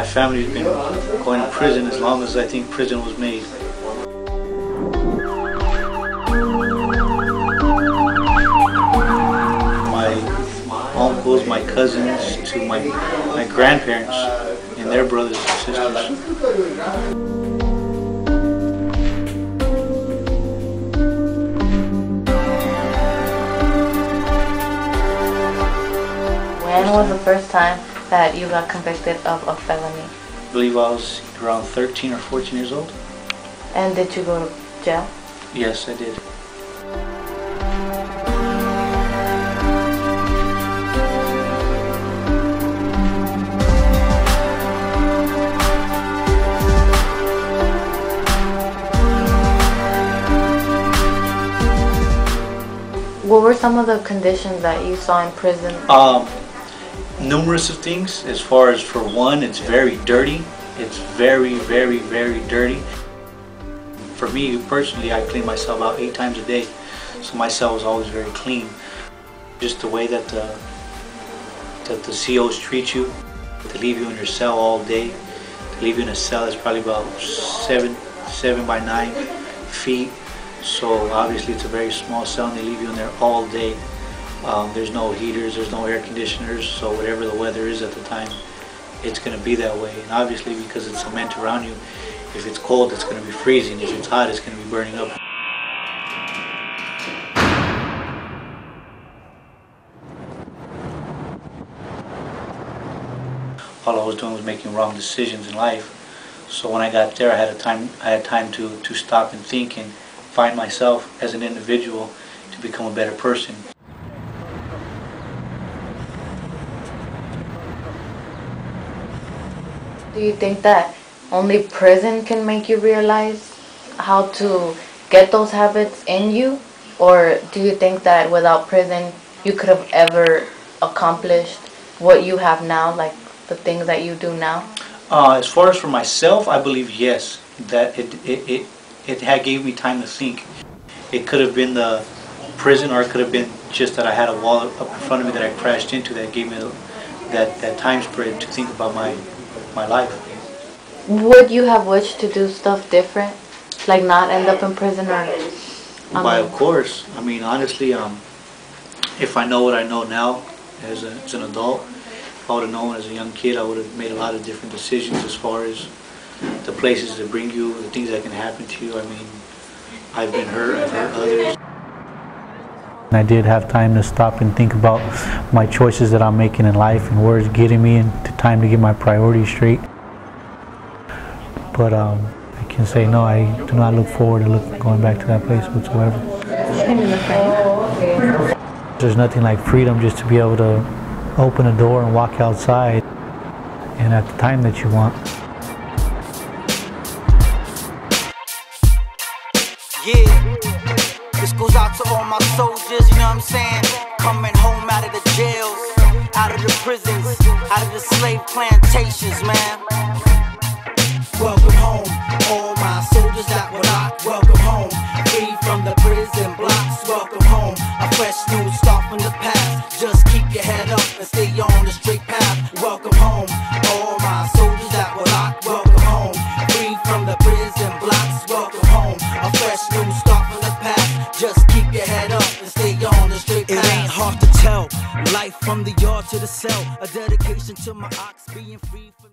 family's been going to prison as long as I think prison was made. My uncles, my cousins, to my grandparents and their brothers and sisters. When was the first time that you got convicted of a felony? I believe I was around 13 or 14 years old. And did you go to jail? Yes, I did. What were some of the conditions that you saw in prison? Numerous of things. As far as, for one, it's very dirty. It's very, very, very dirty. For me personally, I clean myself out 8 times a day, so my cell was always very clean. Just the way that the COs treat you, to leave you in your cell all day, to leave you in a cell that's probably about 7 by 9 feet. So obviously it's a very small cell and they leave you in there all day. There's no heaters, there's no air conditioners, so whatever the weather is at the time, it's going to be that way. And obviously because it's cement around you, if it's cold it's going to be freezing, if it's hot it's going to be burning up. All I was doing was making wrong decisions in life. So when I got there, I had time to stop and think and find myself as an individual to become a better person. Do you think that only prison can make you realize how to get those habits in you? Or do you think that without prison you could have ever accomplished what you have now, like the things that you do now? As far as for myself, I believe yes, that it had gave me time to think. It could have been the prison, or it could have been just that I had a wall up in front of me that I crashed into that gave me that time spread to think about my life. Would you have wished to do stuff different? Like not end up in prison or... Why, of course. I mean, honestly, if I know what I know now as an adult, if I would have known as a young kid, I would have made a lot of different decisions as far as the places that bring you, the things that can happen to you. I mean, I've been hurt, I've hurt others. I did have time to stop and think about my choices that I'm making in life and where it's getting me, and time to get my priorities straight. But I can say no, I do not look forward to going back to that place whatsoever. There's nothing like freedom, just to be able to open a door and walk outside and at the time that you want. Yeah, this goes out to all my soldiers, you know what I'm saying? Coming home out of the jails, out of the prisons, out of the slave plantations, man. Welcome home, all my soldiers that were locked. Welcome home, free from the prison blocks. Welcome home, a fresh new start from the past. Just keep your head up and stay on the straight path. Welcome home, all my soldiers that were locked. Welcome home, free from the prison blocks. Welcome home, a fresh new start from the past. Just keep your head up and stay on the straight path. It ain't hard to tell, life from the yard to the cell, a dedication to my ox being free from